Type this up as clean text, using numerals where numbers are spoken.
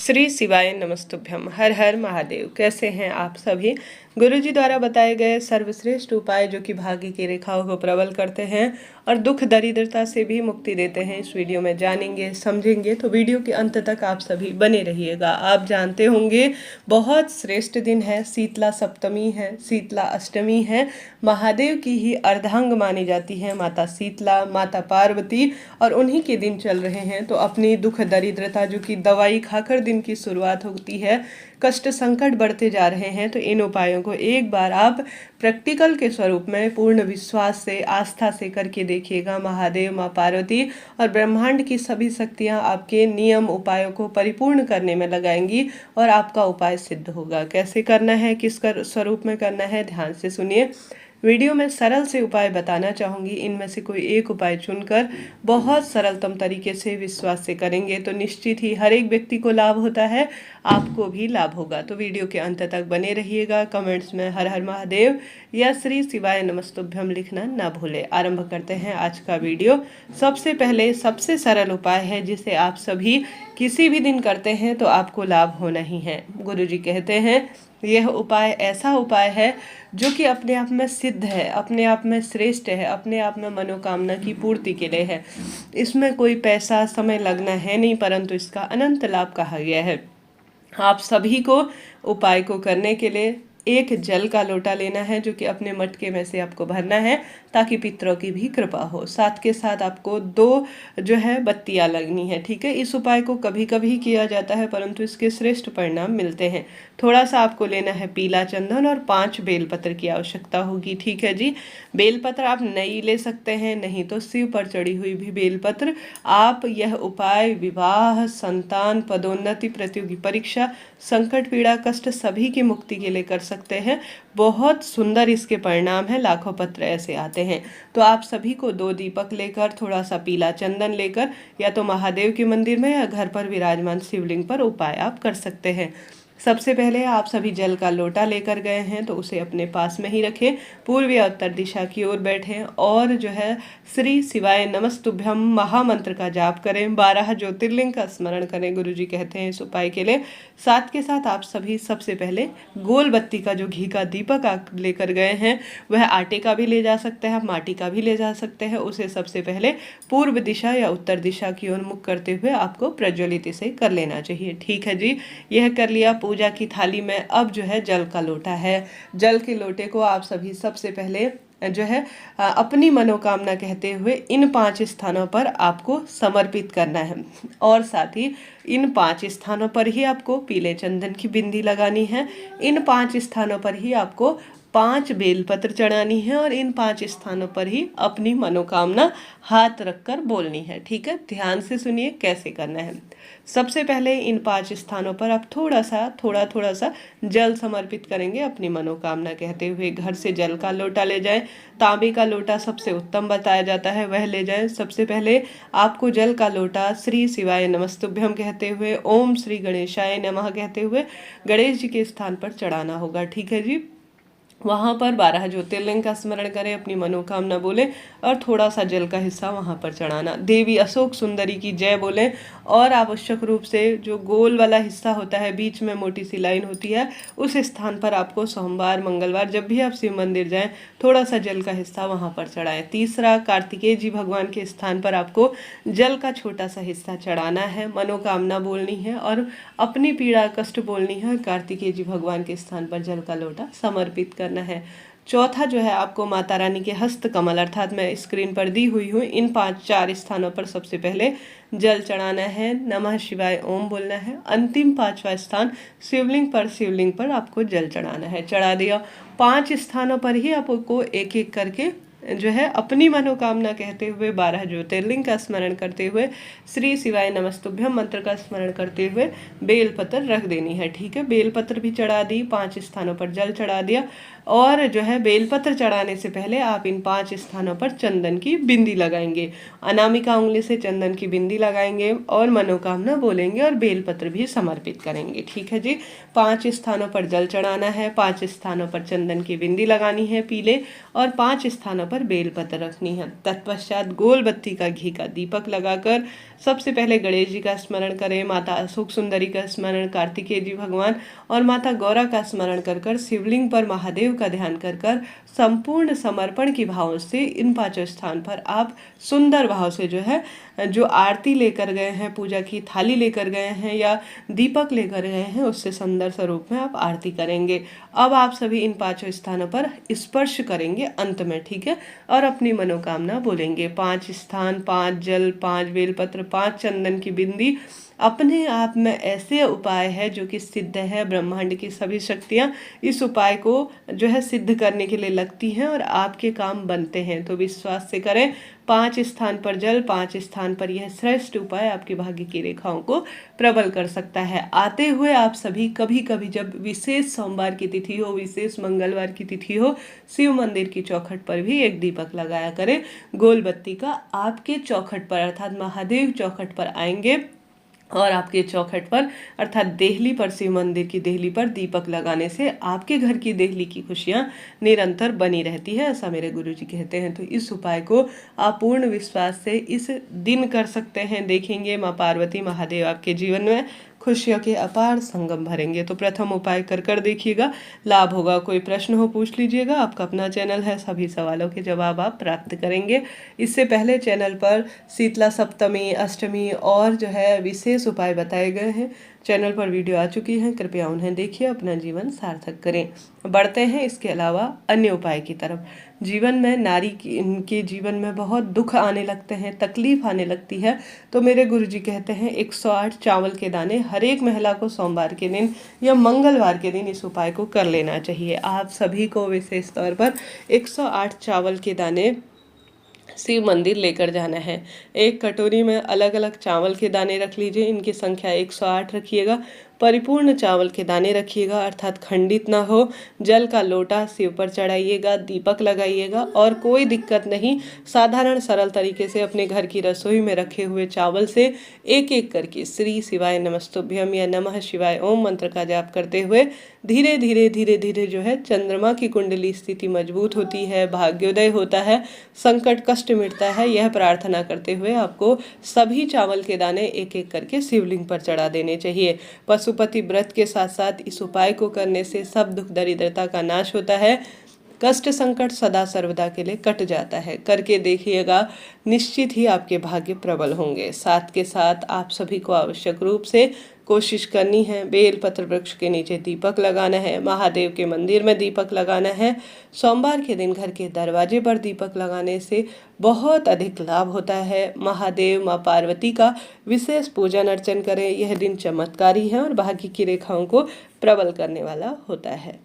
श्री शिवाय नमस्तुभ्यम। हर हर महादेव। कैसे हैं आप सभी? गुरुजी द्वारा बताए गए सर्वश्रेष्ठ उपाय जो कि भाग्य की रेखाओं को प्रबल करते हैं और दुख दरिद्रता से भी मुक्ति देते हैं, इस वीडियो में जानेंगे समझेंगे। तो वीडियो के अंत तक आप सभी बने रहिएगा। आप जानते होंगे बहुत श्रेष्ठ दिन है, शीतला सप्तमी है, शीतला अष्टमी है। महादेव की ही अर्धांग मानी जाती है माता शीतला, माता पार्वती, और उन्हीं के दिन चल रहे हैं। तो अपनी दुख दरिद्रता जो कि दवाई खाकर दिन की शुरुआत होती है, कष्ट संकट बढ़ते जा रहे हैं, तो इन उपायों को एक बार आप प्रैक्टिकल के स्वरूप में पूर्ण विश्वास से, आस्था से करके देखिएगा। महादेव, माँ पार्वती और ब्रह्मांड की सभी शक्तियाँ आपके नियम उपायों को परिपूर्ण करने में लगाएंगी और आपका उपाय सिद्ध होगा। कैसे करना है, किस स्वरूप में करना है, ध्यान से सुनिए। वीडियो में सरल से उपाय बताना चाहूँगी। इनमें से कोई एक उपाय चुनकर बहुत सरलतम तरीके से विश्वास से करेंगे तो निश्चित ही हर एक व्यक्ति को लाभ होता है, आपको भी लाभ होगा। तो वीडियो के अंत तक बने रहिएगा। कमेंट्स में हर हर महादेव या श्री शिवाय नमस्तुभ्यम लिखना ना भूले। आरंभ करते हैं आज का वीडियो। सबसे पहले सबसे सरल उपाय है जिसे आप सभी किसी भी दिन करते हैं तो आपको लाभ होना ही है। गुरुजी कहते हैं यह उपाय ऐसा उपाय है जो कि अपने आप में सिद्ध है, अपने आप में श्रेष्ठ है, अपने आप में मनोकामना की पूर्ति के लिए है। इसमें कोई पैसा समय लगना है नहीं, परंतु इसका अनंत लाभ कहा गया है। आप सभी को उपाय को करने के लिए एक जल का लोटा लेना है जो कि अपने मटके में से आपको भरना है ताकि पितरों की भी कृपा हो। साथ के साथ आपको 2 जो है बत्तियां लगनी है। ठीक है, इस उपाय को कभी कभी किया जाता है परंतु इसके श्रेष्ठ परिणाम मिलते हैं। थोड़ा सा आपको लेना है पीला चंदन और 5 बेलपत्र की आवश्यकता होगी। ठीक है जी, बेलपत्र आप नई ले सकते हैं, नहीं तो शिव पर चढ़ी हुई भी बेलपत्र। आप यह उपाय विवाह, संतान, पदोन्नति, प्रतियोगी परीक्षा, संकट, पीड़ा, कष्ट सभी की मुक्ति के लिए कर सकते हैं। बहुत सुंदर इसके परिणाम है, लाखों पत्र ऐसे आते हैं। तो आप सभी को 2 दीपक लेकर, थोड़ा सा पीला चंदन लेकर या तो महादेव के मंदिर में या घर पर विराजमान शिवलिंग पर उपाय आप कर सकते हैं। सबसे पहले आप सभी जल का लोटा लेकर गए हैं तो उसे अपने पास में ही रखें, पूर्व या उत्तर दिशा की ओर बैठें और जो है श्री शिवाय नमस्तुभ्यम महामंत्र का जाप करें। 12 ज्योतिर्लिंग का स्मरण करें, गुरुजी कहते हैं इस उपाय के लिए। साथ के साथ आप सभी सबसे पहले गोल बत्ती का जो घी का दीपक आप लेकर गए हैं, वह आटे का भी ले जा सकते हैं, माटी का भी ले जा सकते हैं। उसे सबसे पहले पूर्व दिशा या उत्तर दिशा की ओर मुख करते हुए आपको प्रज्वलित से कर लेना चाहिए। ठीक है जी, यह कर लिया। पूजा की थाली में अब जो है जल का लोटा है, जल के लोटे को आप सभी सबसे पहले जो है अपनी मनोकामना कहते हुए इन 5 स्थानों पर आपको समर्पित करना है। और साथ ही इन 5 स्थानों पर ही आपको पीले चंदन की बिंदी लगानी है। इन 5 स्थानों पर ही आपको 5 बेलपत्र चढ़ानी है और इन 5 स्थानों पर ही अपनी मनोकामना हाथ रखकर बोलनी है। ठीक है, ध्यान से सुनिए कैसे करना है। सबसे पहले इन 5 स्थानों पर आप थोड़ा सा जल समर्पित करेंगे अपनी मनोकामना कहते हुए। घर से जल का लोटा ले जाएं, तांबे का लोटा सबसे उत्तम बताया जाता है, वह ले जाएं। सबसे पहले आपको जल का लोटा श्री शिवाय नमस्तुभ्यम कहते हुए, ओम श्री गणेशाय नमः कहते हुए गणेश जी के स्थान पर चढ़ाना होगा। ठीक है जी, वहाँ पर 12 ज्योतिर्लिंग का स्मरण करें, अपनी मनोकामना बोलें और थोड़ा सा जल का हिस्सा वहाँ पर चढ़ाना। देवी अशोक सुंदरी की जय बोलें और आवश्यक रूप से जो गोल वाला हिस्सा होता है, बीच में मोटी सी लाइन होती है, उस स्थान पर आपको सोमवार मंगलवार जब भी आप शिव मंदिर जाएं थोड़ा सा जल का हिस्सा वहाँ पर चढ़ाएं। तीसरा, कार्तिकेय जी भगवान के स्थान पर आपको जल का छोटा सा हिस्सा चढ़ाना है, मनोकामना बोलनी है और अपनी पीड़ा कष्ट बोलनी है और कार्तिकेय जी भगवान के स्थान पर जल का लोटा समर्पित करना है। चौथा जो है आपको माता रानी के हस्त कमल अर्थात मैं स्क्रीन पर दी हुई हूँ इन 4 स्थानों पर सबसे पहले जल चढ़ाना है, नमः शिवाय ओम बोलना है। अंतिम 5वां स्थान शिवलिंग पर आपको जल चढ़ाना है। चढ़ा दिया। 5 स्थानों पर ही आपको एक एक करके जो है अपनी मनोकामना कहते हुए 12 ज्योतिर्लिंग का स्मरण करते हुए श्री शिवाय नमस्तुभ्यम मंत्र का स्मरण करते हुए बेलपत्र रख देनी है। ठीक है, बेलपत्र भी चढ़ा दी, 5 स्थानों पर जल चढ़ा दिया और जो है बेलपत्र चढ़ाने से पहले आप इन 5 स्थानों पर चंदन की बिंदी लगाएंगे। अनामिका उंगली से चंदन की बिंदी लगाएंगे और मनोकामना बोलेंगे और बेलपत्र भी समर्पित करेंगे। ठीक है जी, 5 स्थानों पर जल चढ़ाना है, 5 स्थानों पर चंदन की बिंदी लगानी है पीले और 5 स्थानों पर बेलपत्र रखनी है। तत्पश्चात गोल बत्ती का घी का दीपक लगाकर सबसे पहले गणेश जी का स्मरण करें, माता अशोक सुंदरी का स्मरण, कार्तिकेय जी भगवान और माता गौरा का स्मरण कर कर शिवलिंग पर महादेव का ध्यान कर कर संपूर्ण समर्पण की भाव से इन पांचों स्थान पर आप सुंदर भाव से जो है जो आरती लेकर गए हैं, पूजा की थाली लेकर गए हैं या दीपक लेकर गए हैं, उससे सुंदर स्वरूप में आप आरती करेंगे। अब आप सभी इन पांचों स्थानों पर स्पर्श करेंगे अंत में, ठीक है, और अपनी मनोकामना बोलेंगे। 5 स्थान, 5 जल, 5 बेलपत्र, 5 चंदन की बिंदी अपने आप में ऐसे उपाय है जो कि सिद्ध है। ब्रह्मांड की सभी शक्तियाँ इस उपाय को जो है सिद्ध करने के लिए लगती हैं और आपके काम बनते हैं। तो विश्वास से करें। 5 स्थान पर जल, 5 स्थान पर यह श्रेष्ठ उपाय आपके भाग्य की रेखाओं को प्रबल कर सकता है। आते हुए आप सभी कभी कभी जब विशेष सोमवार की तिथि हो, विशेष मंगलवार की तिथि हो, शिव मंदिर की चौखट पर भी एक दीपक लगाया करें गोल बत्ती का। आपके चौखट पर अर्थात महादेव चौखट पर आएंगे और आपके चौखट पर अर्थात देहली पर, शिव मंदिर की देहली पर दीपक लगाने से आपके घर की देहली की खुशियां निरंतर बनी रहती है, ऐसा मेरे गुरुजी कहते हैं। तो इस उपाय को आप पूर्ण विश्वास से इस दिन कर सकते हैं। देखेंगे माँ पार्वती महादेव आपके जीवन में खुशियों के अपार संगम भरेंगे। तो प्रथम उपाय कर कर देखिएगा, लाभ होगा। कोई प्रश्न हो पूछ लीजिएगा, आपका अपना चैनल है, सभी सवालों के जवाब आप प्राप्त करेंगे। इससे पहले चैनल पर शीतला सप्तमी, अष्टमी और जो है विशेष उपाय बताए गए हैं, चैनल पर वीडियो आ चुकी हैं, कृपया उन्हें देखिए, अपना जीवन सार्थक करें। बढ़ते हैं इसके अलावा अन्य उपाय की तरफ। जीवन में नारी की इनके जीवन में बहुत दुख आने लगते हैं, तकलीफ आने लगती है, तो मेरे गुरुजी कहते हैं 108 चावल के दाने हर एक महिला को सोमवार के दिन या मंगलवार के दिन इस उपाय को कर लेना चाहिए। आप सभी को विशेष तौर पर 108 चावल के दाने शिव मंदिर लेकर जाना है। एक कटोरी में अलग अलग चावल के दाने रख लीजिए, इनकी संख्या 108 रखिएगा। परिपूर्ण चावल के दाने रखिएगा अर्थात खंडित ना हो। जल का लोटा शिव पर चढ़ाइएगा, दीपक लगाइएगा और कोई दिक्कत नहीं, साधारण सरल तरीके से अपने घर की रसोई में रखे हुए चावल से एक एक करके श्री शिवाय नमस्तुभ्यम या नमः शिवाय ओम मंत्र का जाप करते हुए धीरे धीरे धीरे धीरे जो है चंद्रमा की कुंडली स्थिति मजबूत होती है, भाग्योदय होता है, संकट कष्ट मिटता है, यह प्रार्थना करते हुए आपको सभी चावल के दाने एक एक करके शिवलिंग पर चढ़ा देने चाहिए। पशुपति व्रत के साथ साथ इस उपाय को करने से सब दुख दरिद्रता का नाश होता है, कष्ट संकट सदा सर्वदा के लिए कट जाता है। करके देखिएगा, निश्चित ही आपके भाग्य प्रबल होंगे। साथ के साथ आप सभी को आवश्यक रूप से कोशिश करनी है, बेलपत्र वृक्ष के नीचे दीपक लगाना है, महादेव के मंदिर में दीपक लगाना है। सोमवार के दिन घर के दरवाजे पर दीपक लगाने से बहुत अधिक लाभ होता है। महादेव माँ पार्वती का विशेष पूजन अर्चन करें, यह दिन चमत्कारी है और भाग्य की रेखाओं को प्रबल करने वाला होता है।